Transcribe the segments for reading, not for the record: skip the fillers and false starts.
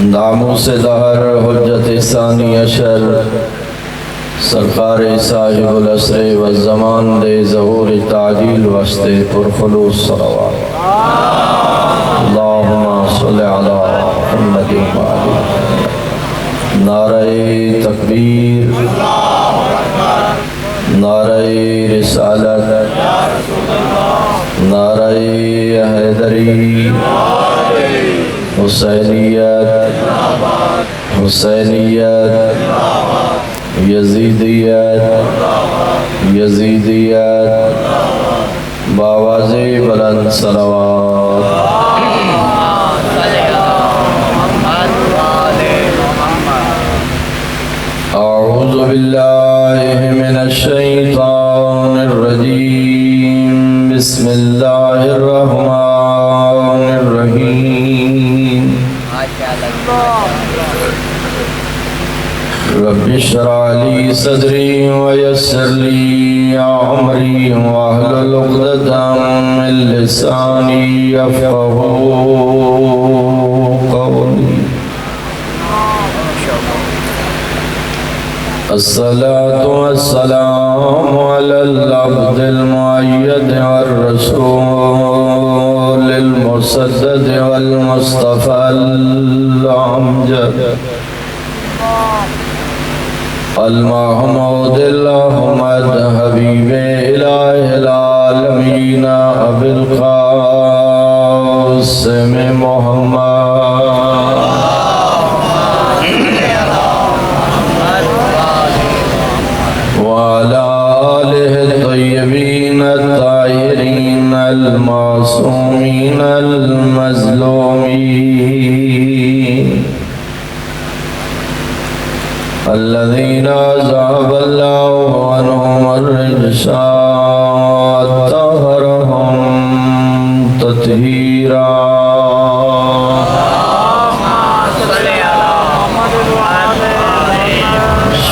ناموس دہر حجت ثانی اشر سرکار صاحب العصر والزمان دے ظہور تعجیل واسطے پرخلوص صلوات اللہم صلی علی محمد وآلہ نعرہ تکبیر نعرہ رسالت نعرہ حیدری حسینیت حسینیت یزیدیت باواز بلند صلوات اعوذ باللہ من الشیطان الرجیم بسم اللہ الرحمن الرحیم رب اشرح لي صدري ويسر لي امري واحلل عقدة من لساني يفقهوا قولي الصلاة والسلام على العبد المؤيد والرسول المسدد والمصطفى الأمجد المحمود الأحمد حبیب الہ العالمین ابی القاسم محمد وعلى آلہ الطیبین الطاہرین المعصومین المظلومین الذين ذهب الله عنهم الرجس وطهرهم تطهيرا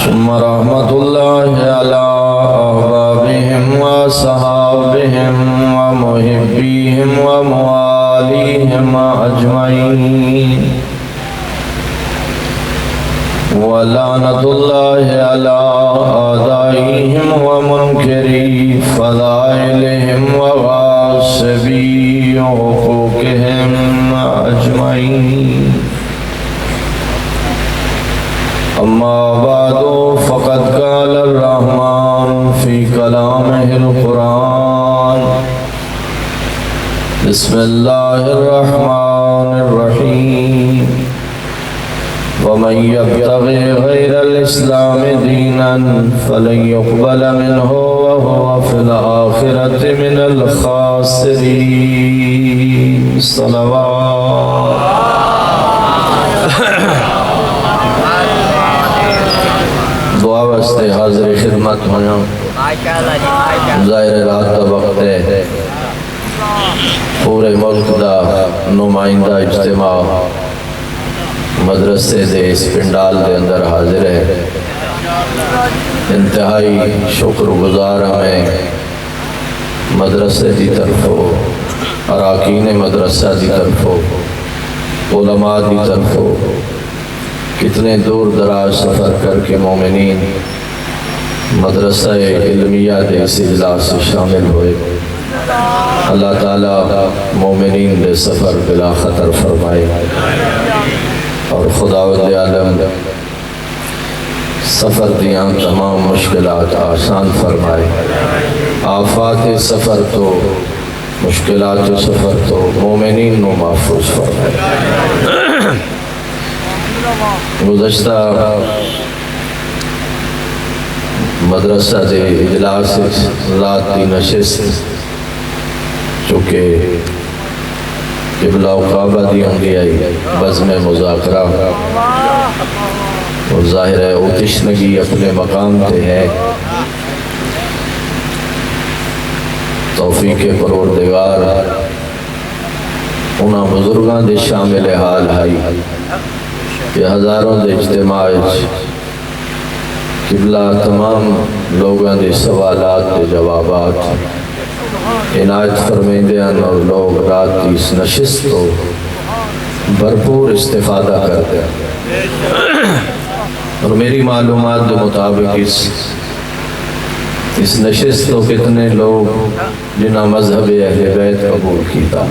ثم رحمة الله على أحبابهم وصحابهم ومحبيهم ومواليهم أجمعين ولعنة الله على أعدائهم ومنكري فضائلهم وغاصبي حقوقهم أجمعين أما بعد فقد قال الرحمن في كلامه القرآن بسم الله الرحمن الرحيم ومن يبتغي غير الإسلام دينا فلن يقبل منه وهو في الآخرة من الخاسرين صلوات دعا واسطے حاضر خدمت ہویا ظاہر رات کا وقت ہے پورے ملک دا نمائندہ اجتماع مدرسے دے اس پنڈال دے اندر حاضر ہے انتہائی شکر گزار ہمیں مدرسے دی طرفوں اراکین مدرسہ دی طرفوں علماء دی طرفوں کتنے دور دراز سفر کر کے مومنین مدرسہ علمیہ دے اس اجلاس سے شامل ہوئے اللہ تعالیٰ مومنین دے سفر بلا خطر فرمائے اور خداوند عالم سفر دیاں تمام مشکلات آسان فرمائے آفات سفر تو مشکلات سفر تو مومنین نو محفوظ فرمائے گزشتہ مدرسہ دے اجلاس رات دی نشست چونکہ قبلہ و کعبہ دی ہنگی آئی بزم مذاکرہ اور ظاہر ہے وہ تشنگی اپنے مقام تے ہے توفیق پروردگار انہاں بزرگاں دے شامل حال آئی کہ ہزاروں دے اجتماع قبلہ تمام لوگاں دے سوالات دے جوابات عنایت فرمیندے ہیں اور لوگ رات کی اس نشست کو بھرپور استفادہ کرتے ہیں۔ اور میری معلومات کے مطابق اس نشست کو کتنے لوگ جنہاں مذہب اہل بیت قبول کیتا،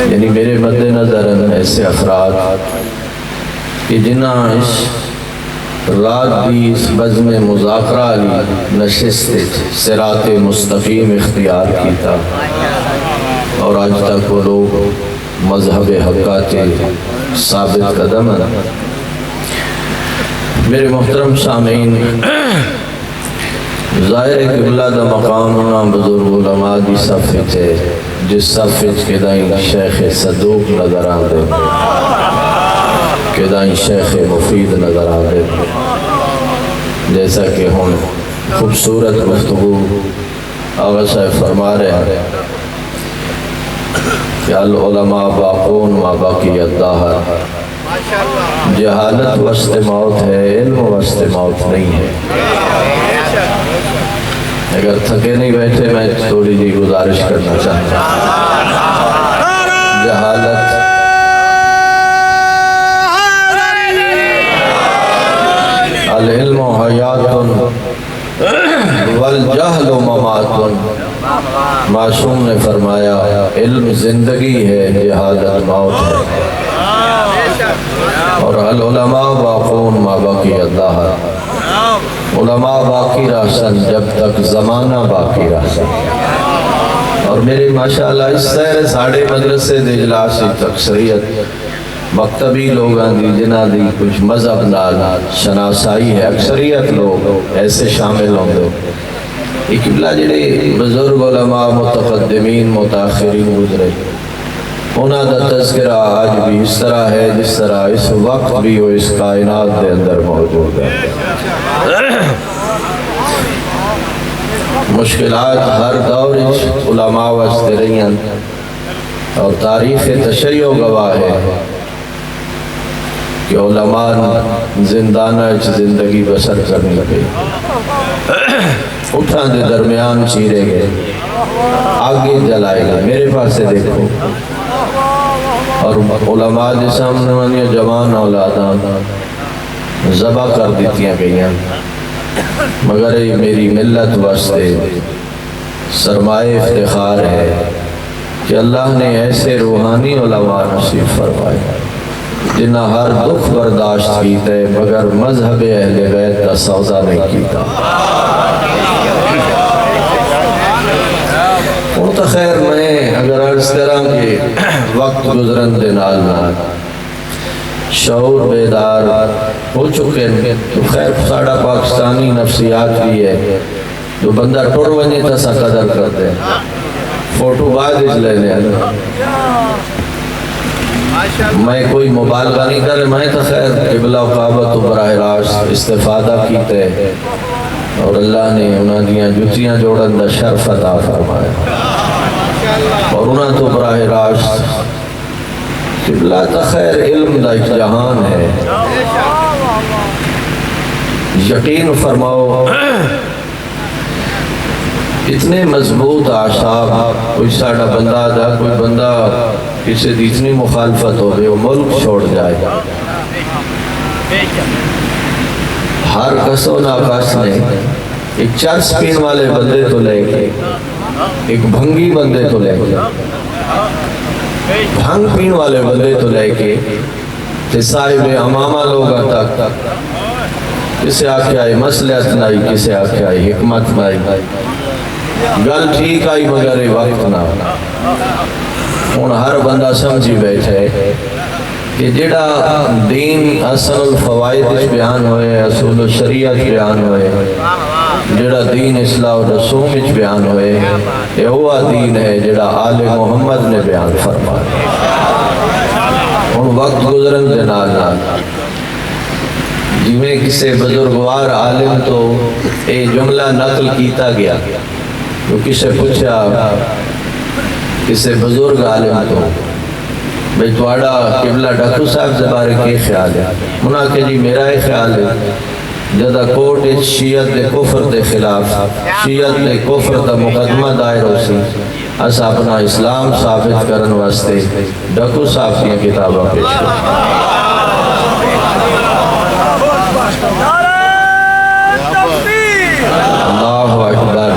یعنی میرے مد نظر ایسے افراد کہ جنہاں اس رات دی اس بزم مذاکرہ علی نشست صراط مستقیم اختیار کیتا، اور آج تک وہ لوگ مذہب حقات ثابت قدم ہیں۔ میرے محترم سامعین، ظاہر قبلہ دا مقام ہونا بزرگ علماء دی صف ہے، جس صف کے دائیں شیخ صدوق نظر آتے ہیں، کہ دائیں شیخ مفید نظر آتے ہیں، جیسا کہ ہم خوبصورت گفتگو آغا صاحب فرما رہے ہیں کہ العلماء باقون ما باقی الدہر، جہالت وسط موت ہے، علم وسط موت نہیں ہے۔ اگر تھکے نہیں بیٹھے میں تھوڑی جی گزارش کرنا چاہتا ہوں۔ جہالت العلم حیات والجہل ممات، معصوم نے فرمایا علم زندگی ہے، جہالت موت ہے۔ اور العلماء باقون ما باقی الدہر، علماء باقی رہسن جب تک زمانہ باقی رہسن۔ اور میرے ماشاءاللہ اس طرح ساڑھے مدرسے دے اجلاسی اکثریت مکتبی لوگاں دی جنہ دی کچھ مذہب نال شناسائی ہے، اکثریت لوگ ایسے شامل ہوں گے۔ یہ قبلہ جڑے بزرگ علماء متقدمین متاخرین گزرے، انہاں دا تذکرہ آج بھی اس طرح ہے جس طرح اس وقت بھی وہ اس کائنات دے اندر موجود ہے۔ مشکلات ہر دور علماء واسطے رہی ہیں، اور تاریخ تشیع گواہ ہے کہ علماء زندانہ زندگی بسر کرنی پئی، اٹھاں دے درمیان چیرے گئے، آگے جلائے گئے۔ میرے پاس سے دیکھو، اور علماء دے سامنے وانیاں جوان اولاداں ذبح کر دیتیاں گئیاں، مگر یہ میری ملت واسطے سرمایہ افتخار ہے کہ اللہ نے ایسے روحانی علماء نصیب فرمائے جنہ ہر دکھ برداشت کیتے مگر مذہب اہل بیت کا سودا نہیں کیتا۔ اور تو خیر میں اگر عرض کروں کہ وقت گزرن دے نال نال شعور بیدار ہو چکے ہیں، تو خیر ساڑا پاکستانی نفسیات بھی ہے، جو بندہ ٹوڑ ونی تا سا قدر کرتے ہیں، فوٹو بعد اس لینے میں کوئی مبالغہ نہیں کر رہے، میں تو خیر قبلہ و قابت و براہ راست استفادہ کیتے، اور اللہ نے انہاں دیاں جتیاں جوڑن دا شرف عطا فرمایا، اور انہاں تو براہ راست قبلہ تا خیر علم دا ایک جہان ہے۔ یقین فرماؤ اتنے مضبوط اعصاب، کوئی ساڑھا بندہ دا کوئی بندہ کسی دی اتنی مخالفت ہو گئے وہ ملک چھوڑ جائے گا۔ ہر کس و ناکس نے ایک چرس پین والے بندے تو لے کے، ایک بھنگی بندے تو لے کے، بھنگ پین والے بندے تو لے کے تے صاحب امامہ لوگا تک، کسے آکے آئی مسئلت نائی، کسے آکے آئی حکمت نائی، گل ٹھیک آئی مگر وقت نہ۔ ہن ہر بندہ سمجھی بیٹھے کہ جڑا دین اصل الفوائد بیان ہوئے، اصول الشریعت بیان ہوئے، جڑا دین اصلاح و رسوم بیان ہوئے، یہ ہوا دین ہے جڑا آل محمد نے بیان فرمایا۔ ہن وقت گزرن دے نال نال جویں کسے بزرگوار عالم تو اے جملہ نقل کیتا گیا، تو کسے پوچھا کسے بزرگ عالم تو بھئی توڑا قبلہ ڈاکو صاحب زبارے کے خیال ہے؟ انہاں کہ جی میرا ہی خیال ہے جدہ کوٹ شیعت دے کفر دے خلاف، شیعت دے کفر دا مقدمہ دائر ہو سی، اس اپنا اسلام ثابت کرن واسطے ڈکو صاحب کی کتاباں پیش کریں۔ اللہ اکبر۔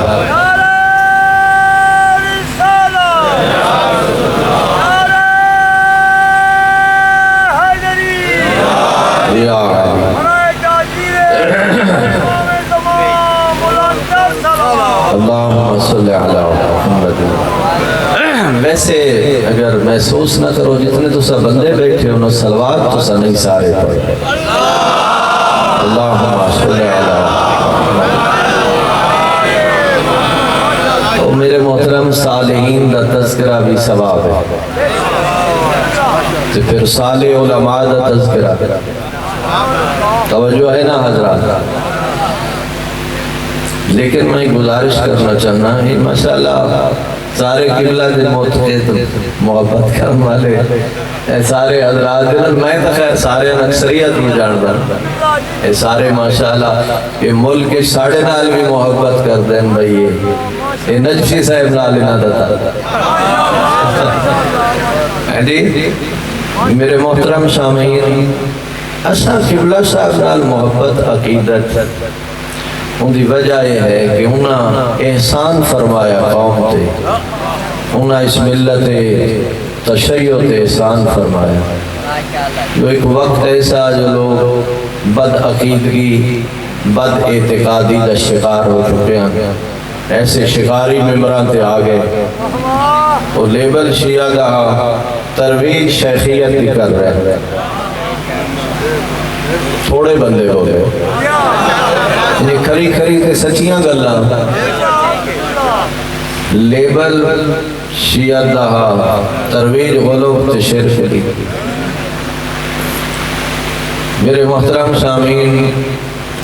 اللہم صلی علی محمد۔ ویسے اگر محسوس نہ کرو جتنے تو سب بندے بیٹھے انہوں صلوات تو سا نہیں سارے پڑھے۔ اللہم صلی علی محمد۔ تو میرے محترم صالحین دا تذکرہ بھی ثواب ہے، تو پھر صالح علماء دا تذکرہ توجہ ہے نا حضرات۔ لیکن میں گزارش کرنا چاہنا ہے ماشاءاللہ سارے قبلہ دے معتقد محبت کرنے والے سارے حضرات میں تو خیر سارے اکثریت میں جانتا ہوں سارے ماشاءاللہ کہ ملک کے ساڑھے نال بھی محبت کر دیں بھائی یہ نجفی صاحب نال نہ دتا میرے محترم سامعین اسا قبلہ صاحب نال محبت عقیدت ان دی وجہ یہ ہے کہ انہاں احسان فرمایا قوم تے، انہاں اس ملت تشیع تے احسان فرمایا۔ جو ایک وقت ایسا جو لوگ بد عقیدگی بد اعتقادی دا شکار ہو چکے ہیں، ایسے شکاری ممبران تے آگئے وہ لیبل شیعہ دا ترویج شیخیت بھی کر رہے ہیں، تھوڑے بندے ہو گئے یہ کھری کھری تے سچیاں گلا لیبل شیعہ دا ترویج غلو تے شرف دی۔ میرے محترم سامعین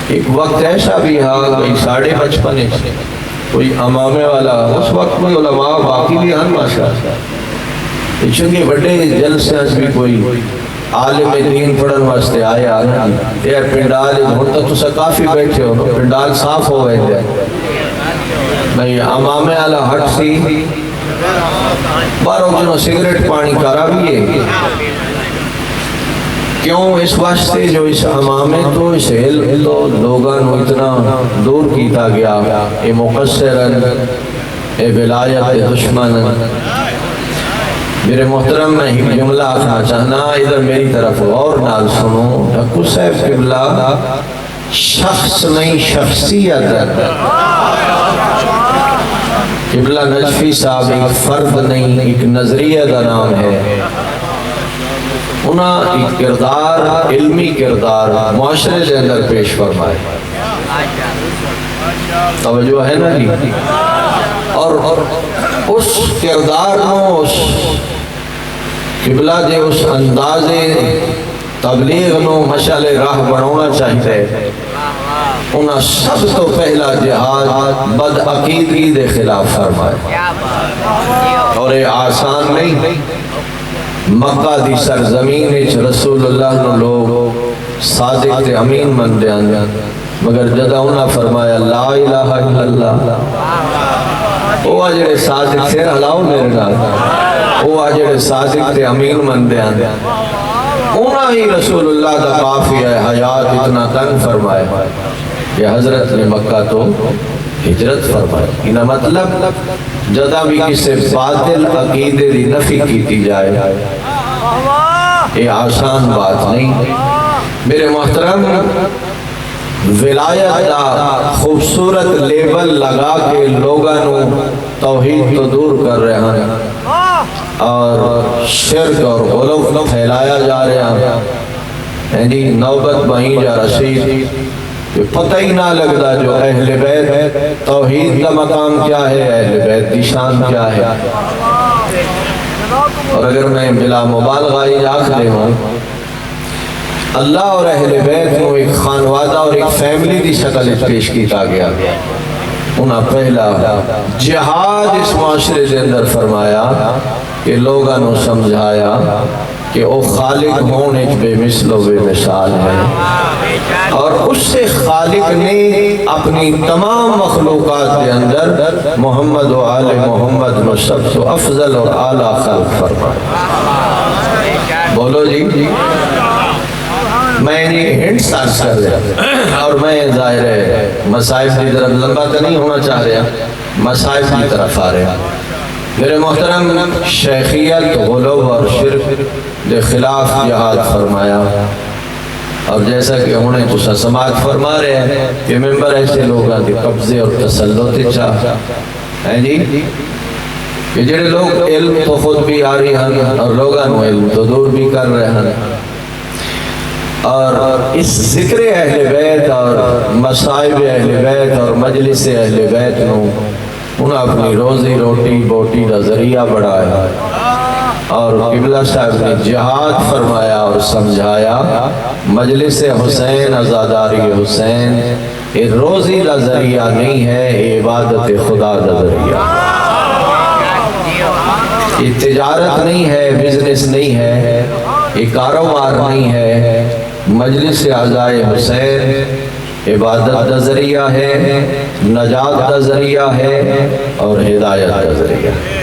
ایک وقت ایسا بھی ہاں کوئی 55 کوئی امامے والا اس وقت میں علماء باقی بھی ہن ماشاءاللہ چونکہ بڑے جلسے بھی کوئی عالم دین پڑھن واسطے آئے آنا یہ پنڈال ہوتا تو سا کافی بیٹھے ہو پنڈال صاف ہو گئے تھے میں امامے والا ہٹ سی باروں جنہوں سگریٹ پانی کرا بھی ہے کیوں اس واسطے جو اس امامے تو اس علم تو لوگاں اتنا دور کیتا گیا یہ مقصرن یہ ولایت دشمن۔ میرے محترم میں ایک جملہ آخنا چاہنا ادھر میری طرف اور نال سنو ڈھکو صاحب قبلہ شخص نہیں شخصیت قبلہ نجفی صاحب ایک فرد نہیں ایک نظریہ دا نام ہے انہاں ایک کردار علمی کردار معاشرے کے اندر پیش فرمائے توجہ ہے نا جی اور اس کردار نو اس قبلہ دے اس انداز تبلیغ نو مشعل راہ بنانا چاہتے انہاں سب تو پہلا جہاد بد عقیدگی دے خلاف فرمائے اور یہ آسان نہیں مکہ دی سرزمین رسول اللہ نے لوگ صادق تے امین من دیان مگر جدہ انہاں فرمایا لا الہ الا اللہ وہ آجڑے صادق سے ہلاؤ میرے نال وہ آجڑے صادق تے امین من دیان انہاں ہی رسول اللہ دا کافی ہے حیات اتنا تنگ فرمائے کہ حضرت نے مکہ تو ہجرت فرمائے انہا مطلب جدہ بھی کسے باطل عقیدے دی نفی کیتی جائے یہ آسان بات نہیں۔ میرے محترم ولایت دا خوبصورت لیبل لگا کے لوگانوں توحید تو دور کر رہے ہیں اور شرک اور غلو پھیلایا جا رہے ہیں جی نوبت بہیں جا رسید پتہ ہی نہ لگتا جو اہل بیت توحید کا مقام کیا ہے اہل بیت دی شان کیا ہے اور اگر میں بلا مبالغہ ہی آکھ دے ہوں اللہ اور اہل بیت کو ایک خانوادہ اور ایک فیملی دی شکل پیش کیتا گیا انہاں پہلا جہاد اس معاشرے کے اندر فرمایا کہ لوگاں نو سمجھایا کہ وہ خالق ہونے بے مثل و بے مثال ہے، اور اس سے خالق نے اپنی تمام مخلوقات کے اندر محمد و آل محمد میں سب سے افضل اور اعلیٰ خلق فرمایا۔ بولو جی، میں ہنٹ سارس کر رہا اور میں ظاہر ہے مسائب کی طرف لمبا تو نہیں ہونا چاہ رہا، مسائب کی طرف آ رہا۔ میرے محترم، شیخیت، غلو اور شرک کے خلاف جہاد فرمایا، اور جیسا کہ انہیں تو سماعت فرما رہے ہیں کہ ممبر ایسے لوگوں کے قبضے اور تسلط چاہ جی کہ جڑے لوگ علم تو خود بھی آ رہی ہیں اور لوگوں علم تو دور بھی کر رہے ہیں، اور اس ذکر اہل بیت اور مصائب اہل بیت اور مجلس اہل بیت نو انہوں اپنی روزی روٹی بوٹی کا ذریعہ بڑھایا، اور قبلہ صاحب نے جہاد فرمایا اور سمجھایا مجلس حسین، عزاداری حسین یہ روزی کا ذریعہ نہیں ہے، یہ عبادت خدا کا ذریعہ، یہ تجارت نہیں ہے، بزنس نہیں ہے، یہ کاروبار نہیں ہے۔ مجلس اعزائے حسین عبادت کا ذریعہ ہے، نجات کا ذریعہ ہے، اور ہدایت کا ذریعہ ہے۔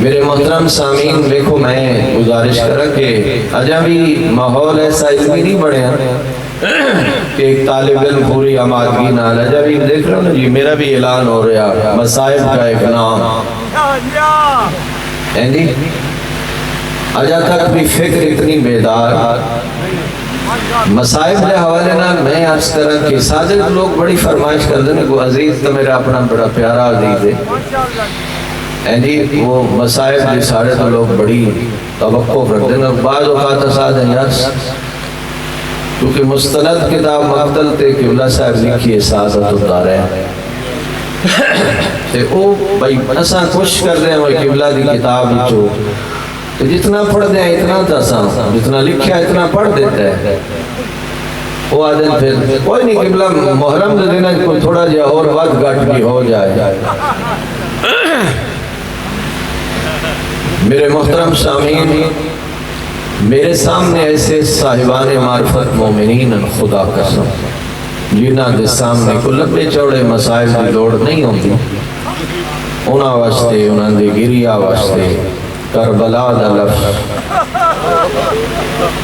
میرے محترم سامعین، دیکھو میں گزارش کرا کہ اجا بھی ماحول ایسا علمی نہیں بڑھے کہ ایک طالب علم پوری آمادگی نال اجا بھی دیکھ رہا ہوں جی، میرا بھی اعلان ہو رہا مصائب کا ایک نام ہے جی، اجا تک بھی فکر اتنی بیدار مصائب کے حوالے نال میں عرض کرا کہ صادق لوگ بڑی فرمائش کر دیں کہ عزیز تو میرا اپنا بڑا پیارا عزیز ہے جی، وہ مصائب کے سارے تو لوگ بڑی توقع رکھتے ہیں، بعض اوقات اساد ہیں یار کیونکہ مستند کتاب مقتل تے قبلہ صاحب لکھی سعادت اتار ہے تے او بھائی اساں کوشش کر رہے ہیں وہ قبلہ دی کتاب جو تو جتنا پڑھ دیں اتنا تساں جتنا لکھیا اتنا پڑھ دیتا ہے، وہ آدم پھر کوئی نہیں قبلہ محرم دے دینا کوئی تھوڑا جا اور وقت گھٹ بھی ہو جائے۔ میرے محترم سامعین، میرے سامنے ایسے صاحبان معرفت مومنین خدا قسم جنہاں دے سامنے کو لمبے چوڑے مسائل کی لوڑ نہیں ہوتی، انہاں واسطے انہاں دے گریہ واسطے کربلا دا لفظ،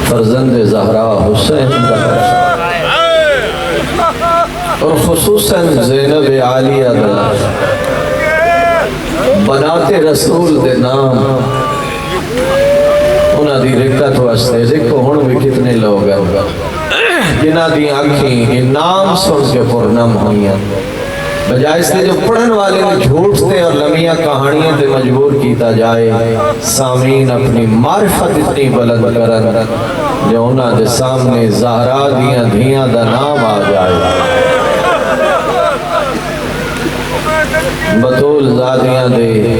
فرزند زہرا حسین دا لفظ، اور خصوصاً زینب عالیہ دا لفظ، بناتے رسول دے نام انہاں دی رکت واسطے دیکھو ہن بھی کتنے لوگ ہیں جنہاں دی آنکھیں نام سن کے پرنم ہوئیاں، بجائے اس کے جو پڑھن والے نے جھوٹ سے اور لمیاں کہانیاں تے مجبور کیتا جائے، سامعین اپنی معرفت اتنی بلند کرن جو انہاں دے سامنے زہرا دیاں دھیاں دا نام آ جائے، بطول زادیاں دے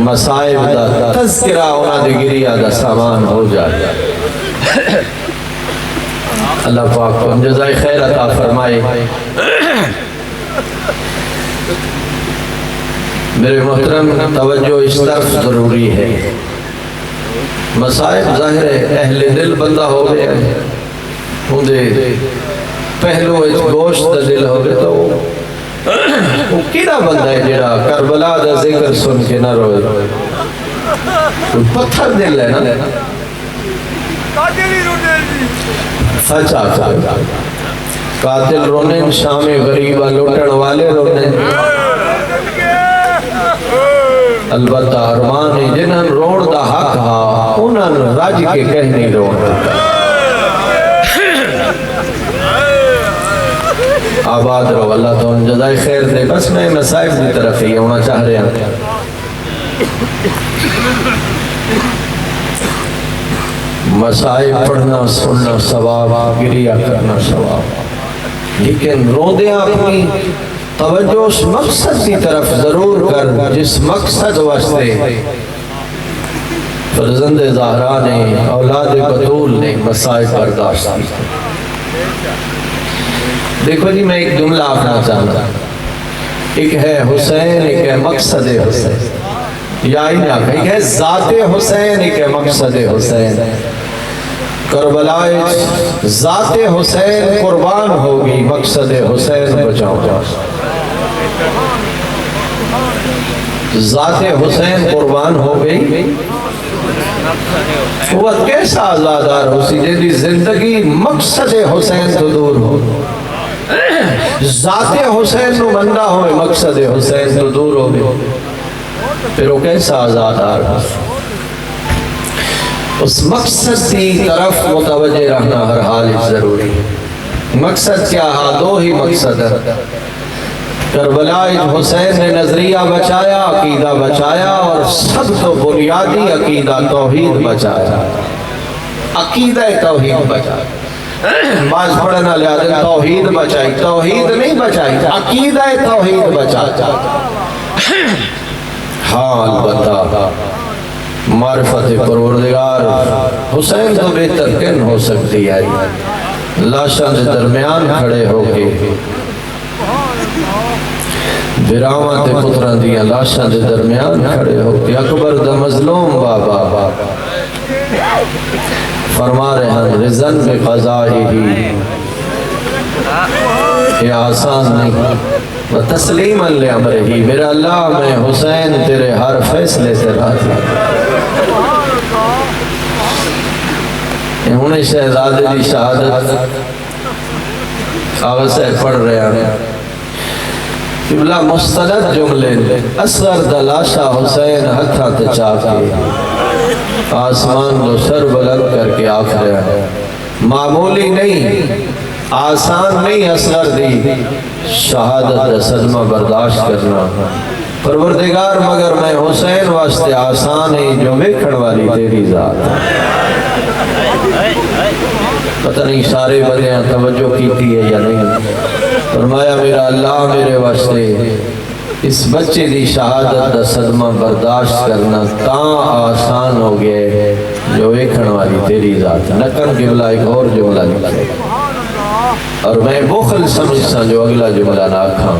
مصائب دا تذکرہ انہاں دے گریہ دا سامان ہو جائے۔ اللہ پاک کو جزائے خیر عطا فرمائے۔ میرے محترم توجہ اس طرف ضروری ہے، مصائب ظاہر ہے اہل دل بندہ ہو گیا ہے، اندھے پہلو اس گوشت دا دل ہو گیا تو وہ کیڑا بندہ ہے جڑا کربلا دا ذکر سن کے نہ روئے، پتھر دل ہے نا، سچ آتا ہے قاتل رونے شام غریبہ لوٹن والے رونے، البتہ ارمان جنہاں روڑ دا حق ہا انہاں راج کے کہنے روڑ دا آباد رو، اللہ تو ان جزائے خیر دے۔ بس میں مسائب دی طرف ہی ہونا چاہ رہے ہیں۔ مسائب پڑھنا سننا ثواب، گریہ کرنا ثواب، لیکن رو دے اپنی توجہ اس مقصد کی طرف ضرور کر جس مقصد واسطے فرزند زہرا نے اولاد بطول نے مسائب برداشت کی۔ دیکھو جی میں ایک جملہ آپنا چاہتا، ایک ہے حسین، ایک ہے مقصد حسین۔ یا ہی نہ کہیں کہ ذات حسین کے مقصد حسین کربلا ذات حسین قربان ہوگی مقصد حسین بچاؤ ذات حسین قربان ہو گئی وہ کیسا آزادار ہو سی جی زندگی مقصد حسین تو دور ہو ذات حسین نو بندہ ہوئے مقصد حسین تو دور ہو گئے پھر وہ کیسا آزادار ہو اس مقصد کی طرف متوجہ رہنا ہر حال ضروری ہے مقصد کیا ہے دو ہی مقصد ہے کربلا حسین نے نظریہ بچایا عقیدہ بچایا اور سب تو بنیادی عقیدہ توحید بچایا عقیدہ توحید بچایا بعض پڑھنا لہذا توحید بچائی توحید نہیں بچائی عقیدہ توحید بچایا ہاں البتہ معرفت پروردگار حسین تو بہتر کن ہو سکتی ہے لاشاں کے درمیان کھڑے ہو کے براواں تے پتراں دیاں لاشاں دے درمیان کھڑے ہو کے اکبر دا مظلوم بابا فرما رہے ہیں رضن بے قضائی ہی یہ آسان نہیں و تسلیما لعمرہی میرا اللہ میں حسین تیرے ہر فیصلے سے راضی انہیں شہزادے دی شہادت کاغذ سے پڑھ رہے ہیں قبلہ مستند جملے اصغر دلاشا حسین ہتھا تچا کے آسمان دو سر بلند کر کے آکھ رہا ہے معمولی نہیں آسان نہیں اصغر دی شہادت صدمہ برداشت کرنا پروردگار مگر میں حسین واسطے آسان ہے جو ویکھن والی تیری ذات پتہ نہیں سارے بندیاں توجہ کیتی ہے یا نہیں فرمایا میرا اللہ میرے واسطے اس بچے دی شہادت دا صدمہ برداشت کرنا تاں آسان ہو گئے جو ویکھن والی تیری ذات نکن قبلہ ایک اور جملہ لکھے اور میں بخل سمجھتا جو اگلا جملہ نہ کھاں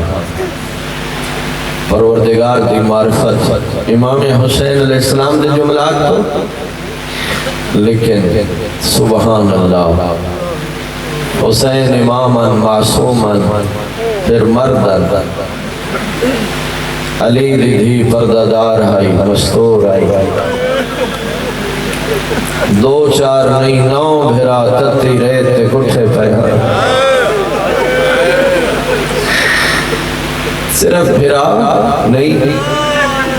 پروردگار دی معرفت امام حسین علیہ السلام دے جملات تو لیکن سبحان اللہ حسین اماماً معصوماً پھر مردن علی دی پرددار آئی مستور آئی دو چار نہیں نو بھرا تتی ریت کٹھے پہا صرف بھرا نہیں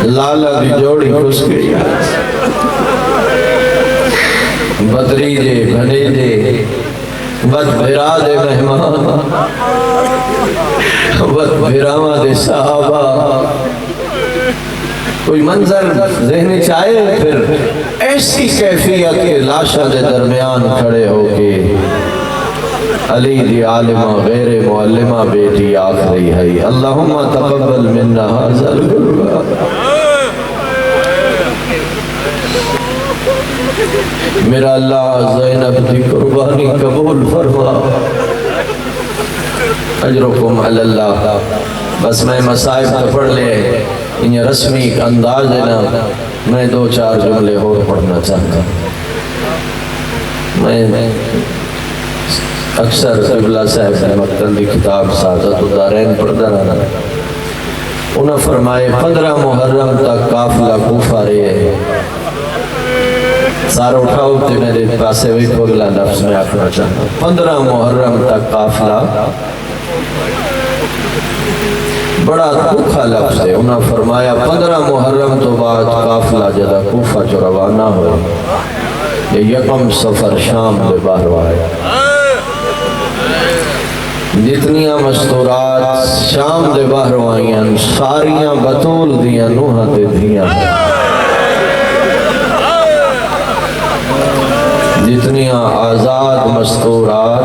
لالا دی جوڑی کس گئی بدری دے بھنے دے بد بھرا دے مہمان بد بھراواں دے صحابہ کوئی منظر ذہن چاہے پھر ایسی کیفیت کے لاشاں دے درمیان کھڑے ہو کے علی دی عالمہ غیر معلمہ بیٹی آخری ہے اللہم تقبل منا حاضر میرا اللہ زینب دی قربانی قبول فرما اجرکم علی اللہ بس میں مسائب تو پڑھ لے انہیں رسمی انداز دینا میں دو چار جملے اور پڑھنا چاہتا میں اکثر قبلہ صاحب نے مقتل دی کتاب سعادت الدارین پڑھتا رہا انہوں فرمائے 15 محرم تک قافلہ کوفہ رہے سارا اٹھاؤ تے میرے پاسے وہی پگلا لفظ میں آکھنا چاہتا 15 محرم تک قافلہ بڑا دکھا لفظ ہے انہوں فرمایا 15 محرم تو بعد قافلہ جدا کوفہ جو روانہ ہوئے یہ یکم سفر شام دے باہر آئے جتنیاں مستورات شام دے باہر آئیاں ساریاں بطول دیاں نوحہ تے دیاں جتنیاں آزاد مستورات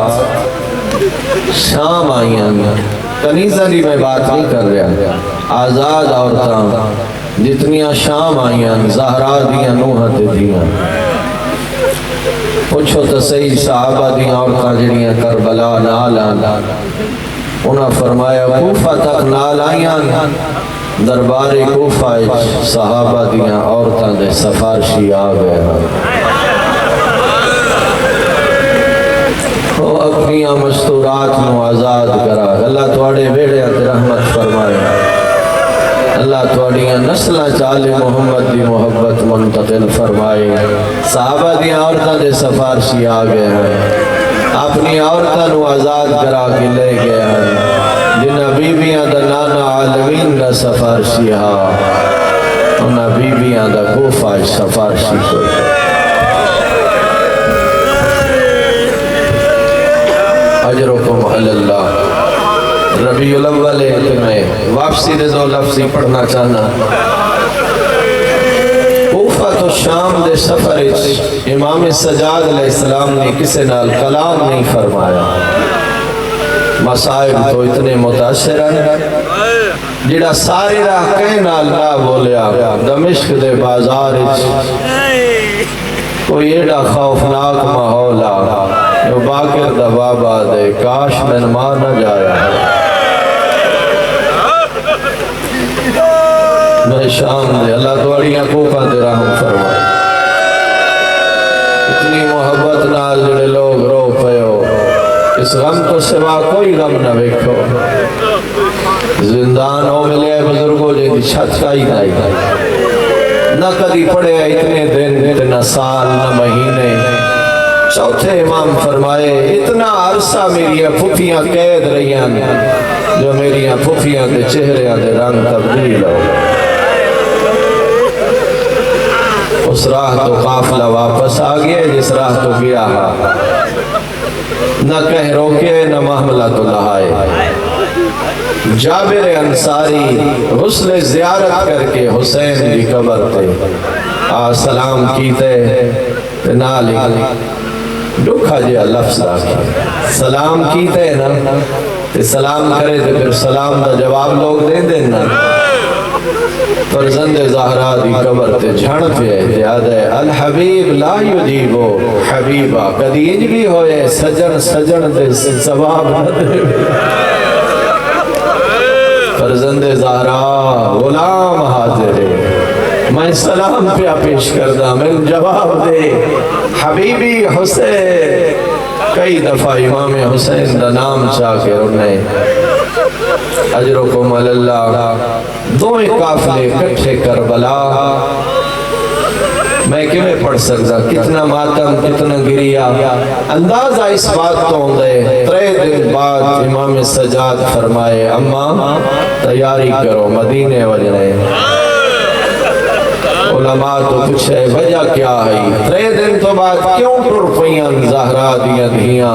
شام آئیاں کنیزہ دی میں بات نہیں کر رہا آزاد عورتاں جتنیاں شام آئیاں زہرا دیاں نوحت دیاں پوچھو تو صحیح صحابہ دیاں عورتاں جنیاں کربلا نال آئیاں انہاں فرمایا کوفہ تک نال آئیاں دربار کوفہ صحابہ دیاں عورتاں دے سفارشی آ گئے ہیں، وہ اپنیاں مستورات نو آزاد کرا۔ اللہ تواڈے بیڑے تے رحمت فرمائے، اللہ تواڈیاں نسلاں چال محمد دی محبت منتقل فرمائے۔ صحابہ دیاں عورتاں دے سفارشی آ گئے ہیں، اپنی عورتاں نو آزاد کرا کے لے گئے ہیں، جنہاں بیبیاں دا نانا عالمین دا سفارشی ہا، انہاں بیبیاں دا کوفہ سفارشی کوئی۔ اجرکم علی اللہ۔ ربیع الاول میں واپسی دے دو لفظی پڑھنا چاہنا۔ کوفہ تو شام دے سفر امام سجاد علیہ السلام نے کسے نال کلام نہیں فرمایا، مصائب تو اتنے متاثر ہیں جڑا سارے راہ کہیں نال نہ بولیا۔ دمشق دے بازار کوئی ایڈا خوفناک ماحول آ، جو باقر دا بابا دے کاش میں ماں نہ جایا، میں شام دے اللہ تواڈیاں کوفہ دے رحم فرمائے۔ اتنی محبت نال جڑے لوگ رو پئے ہو، اس غم تو سوا کوئی غم نہ ویکھو۔ زندان ہو ملے بزرگوں جے دی چھت کا ہی نہ کدی پڑے اتنے دن، نہ سال نہ مہینے۔ چوتھے امام فرمائے اتنا عرصہ میریاں پھوپھیاں قید رہیاں، جو میریاں پھوپھیاں دے چہرے دے رنگ تبدیل ہو۔ اس راہ تو قافلہ واپس آ گیا جس راہ تو گیا، نہ کہیں روکے نہ محملہ تو لہائے۔ جابر انصاری غسل زیارت کر کے حسین کی قبر تے آ سلام کیتے تے نالی دکھا جیا لفظ آکھا سلام کیتے نا تے سلام کرے تے پھر سلام دا جواب لوگ دے دینا۔ فرزند زہرا دی قبر تے جھڑ پہ یاد ہے الحبیب لا یجیبو حبیبہ، کدی انج بھی ہوئے سجن سجن دے ثواب نہ دے۔ فرزند زہرا غلام حاضر ہے، میں سلام پہ پیش کردہ میں جواب دے حبیبی حسین۔ کئی دفعہ امام حسین دا نام چاہ کے انہیں اجرکم علی اللہ دوئے قافلے کٹھے کربلا۔ میں کیویں پڑھ سکتا، کتنا ماتم کتنا گریا۔ اندازہ اس بات تو ہوندے 3 دن بعد امام سجاد فرمائے اماں تیاری کرو مدینے وجنے۔ علماء تو پوچھے وجہ کیا ہے، 3 دن تو بعد کیوں ٹر پئیاں زہرا دیاں دھیاں؟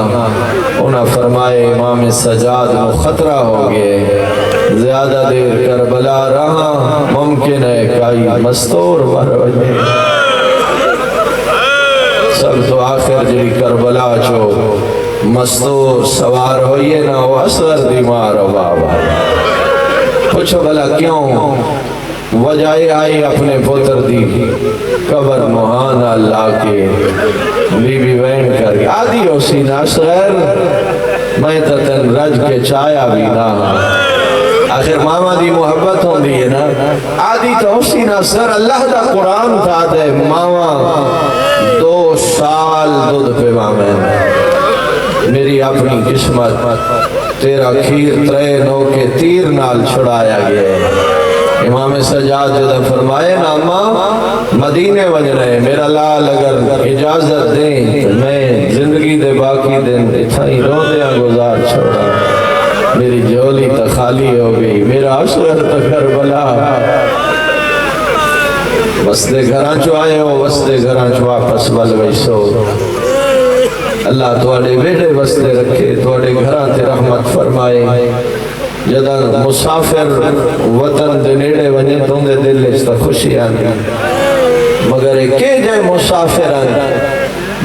انہاں فرمائے امام سجاد کو خطرہ ہو گئے، زیادہ دیر کربلا رہا ممکن ہے کئی مستور مر وجے۔ سب تو آخر جڑی کربلا چو مستور سوار ہوئیے نا وہ اثر دیمار ہو بابا۔ پوچھو بھلا کیوں؟ وجہ آئی اپنے پتر دی قبر مہانہ اللہ کے بی بی وین کر گیا آدھی ہو سینہ سغیر میں تتن رج کے چایا بھی نہ۔ آخر ماما دی محبت ہوں دی ہے نا، آدھی تو سینہ سر اللہ دا قرآن تھا دے ماما 2 سال دودھ پہ مامین میری اپنی قسمت تیرا کھیر 3 نو کے تیر نال چھڑایا گیا۔ امام سجاد جدہ فرمائے ناما مدینے وجہ رہے میرا لال اگر اجازت دیں میں زندگی دے باقی دن اتھائی رو دیا گزار چھوڑا، میری جولی تا خالی ہو گئی، میرا عصر تا کربلا۔ وستے گھران چو آئے ہو، وستے گھران چو واپس بلوئی سو۔ اللہ تواڈے بیٹے وستے رکھے، تواڈے گھران تے رحمت فرمائے۔ جدہ مسافر وطن دے نیڑے ونجے تندے دل اس تا خوشی آنی، مگر ایک جائے مسافران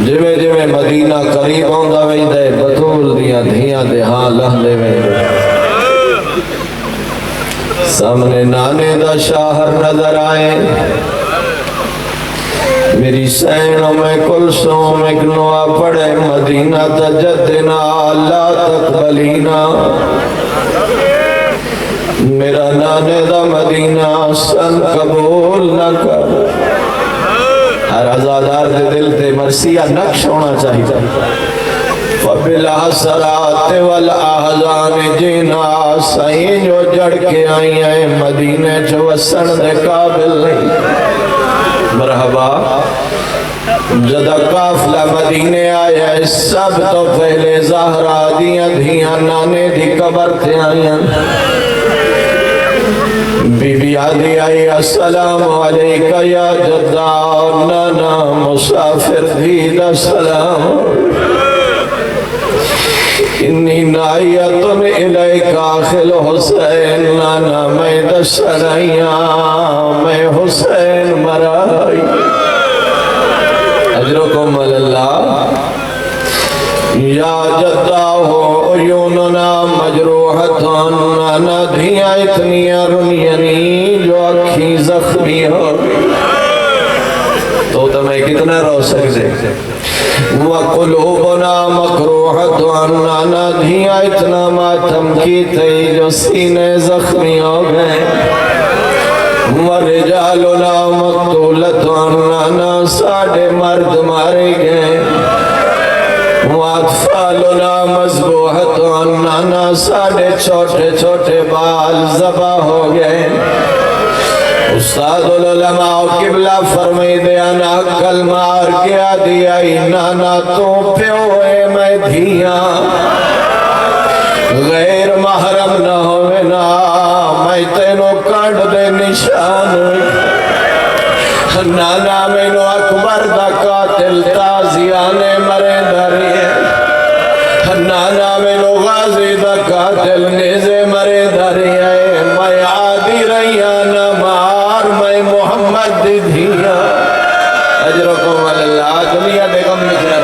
جویں جویں مدینہ قریب ہوندہ ویندے بطول دیاں دھیاں دے ہاں لہنے ویندے۔ سامنے نانے دا شاہر نظر آئے، میری سینوں میں کلثوم ایک نوا پڑے مدینہ تجدنا اللہ تقبلینا۔ میرا نانے دا مدینہ سن قبول نہ کر ہر ازادار دے دل تے مرثیہ نقش ہونا چاہیے فبالحسرات والاحزان جینا سائیں جو جڑ کے آئی ہیں مدینے جو وسن دے قابل نہیں مرحبا جدہ قافلہ مدینے آیا ہے سب تو پہلے زہرا دیاں دھیاں نانے دی قبر تے آئی ہیں بی بی آدھی آئی السلام علیکہ یا جدہ نانا مسافر دید السلام انی نائیتن الیکا خل حسین نانا میں دشرائیاں میں حسین مرائی اجرکم اللہ یا جدہ ہو عیوننا مجروحتن نانا دھیاں اتنی ارنینی جو اکھی زخمی ہو تو تمہیں کتنا رو سکتے وَقُلُوبُنَا مَكْرُوحَةٌ نانا دھیاں اتنا ماتم کی تھی جو سینے زخمی ہو گئے وَرِجَالُنَا مَقْتُولَةٌ نانا ساڑھے مرد مارے گئے وَأَطْفَالُنَا مَذْبُوحَةٌ نانا ساڑھے چھوٹے چھوٹے بال ذبح ہو گئے استاد العلماء قبلہ فرمائی دیا نا کل مار کیا دیا نانا تو پیوئے میں دھیاں غیر محرم نہ ہوئے نا میں تینوں کانڈ دے نشان نانا میں نو اکبر دا قاتل تازیانے مرے دریے نانا میں نو غازی دا قاتل نیزے مرے دریے میں آدھی ریانا میں محمد دھیا اجرکم اللہ دنیا بیگم مجر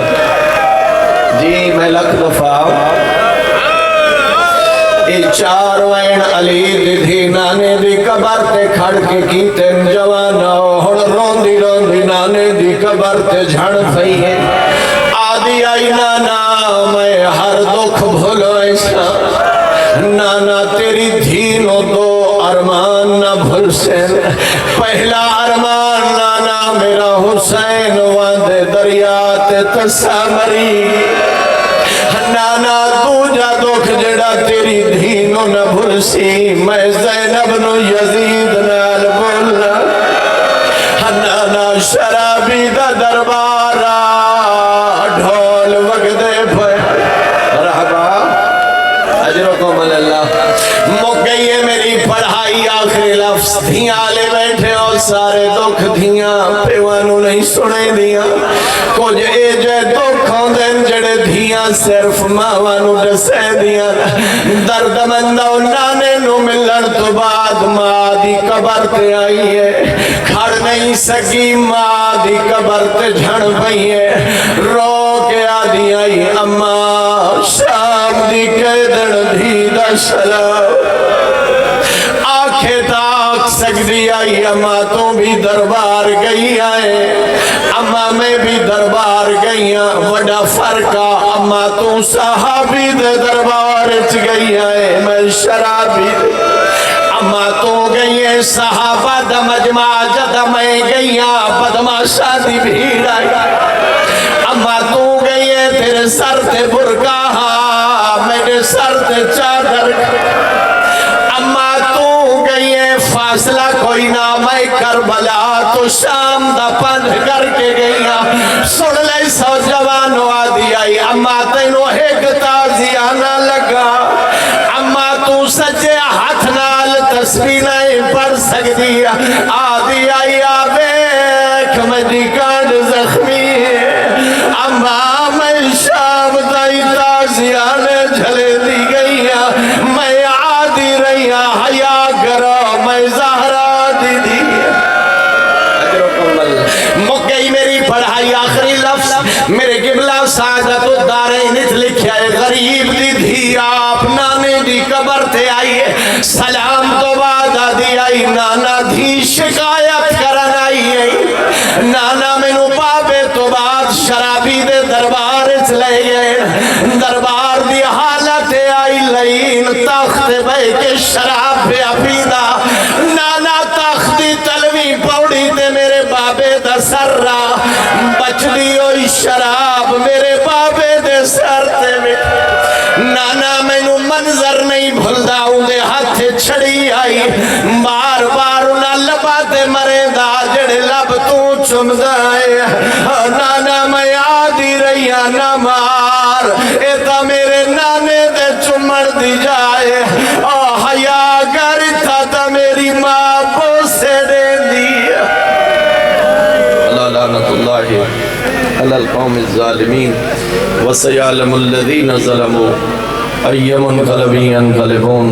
جی میں لکھ دفعہ ای چار وین علی دھی نانے دی قبر تے کھڑ کے کیتن جوانا ہڑ روندی روندی نانے دی قبر تے جھڑ پھئیے آدھی آئی نانا میں ہر دکھ بھولو ایسا نانا تیری دھینوں دو ارمان نہ بھول سین پہلا ارمان نانا میرا حسین واندے دریات تسامری نانا دوجہ دکھ جڑا تیری دھینوں نہ بھول سی میں زینب نو یزید نال بولنا نانا شرابی دا دربارا ڈھول وگدے پھر مرحبا اجرکم اللہ مکئی ہے میری پڑھائی آخری لفظ دھیاں لے بیٹھے اور سارے دکھ دھیاں پیوانوں نہیں سنے دیا کچھ اے جے دکھوں دن جڑے دھیاں صرف ماوانوں ڈسے دیا درد مندہ نانے نو ملن تو بعد ماں دی قبر تے آئی ہے کھڑ نہیں سکی ماں دی قبر تے جھڑ پئی ہے رو کے آدھی آئی اماں شام دی قیدن دھی دا سلام آنکھیں تاک سکتی آئی اماں تو بھی دربار گئی آئے اماں میں بھی دربار گئی وڈا فرقہ اماں تو صحابی دے دربار چ گئی آئے میں شرابی دے اماں تو گئی ہے صحابہ دا مجمع جدہ میں گئی بدماشا دی بھیڑ آئی اماں تو گئی ہے تیرے سر تے برکا میرے سر تے چادر اماں تو گئی ہے فاصلہ کوئی نہ میں کربلا تو شام دا پنج کر کے گئی سن لے سو جوانو آدھی آئی اماں تینو ایک تازیانہ لگا اماں تو سچے ہاتھ نال تسبیح نہیں پڑھ سکتی آدھی آئی آبیک مجھے کانڈ زخمی اماں میں شام دائی تازیانے جھلے دی گئی میں آدھی رہی حیا کرو میں زہرا دی دی مکئی میری پڑھائی آخری لفظ میرے قبلہ سعادت الدارین لکھیا ہے غریب دی دھی آپ نانے دی قبر تے آئیے سلام تو بعد آدھی آئی نانا دھی شکایت کرن آئیے نانا منو پاپے تو بعد شرابی دے دربار چلے گئے دربار دی حالت آئی لین تخت بے کے شراب پہ اپی شراب میرے بابے دے سر تے میں نانا مینو منظر نہیں بھلدا اندے ہاتھ چھڑی آئی بار بار انہاں لبا تے مرے دا جڑے لب تو چم دائے نانا میں آدھی رہیا نہ مار اے تا میرے نانے دے چمڑ دی جائے حیا گر تھا تا میری ماں بوسے دے دیا اللہ لعنت اللہ علی القوم الظالمین وسيعلم الذين ظلموا أي منقلب ينقلبون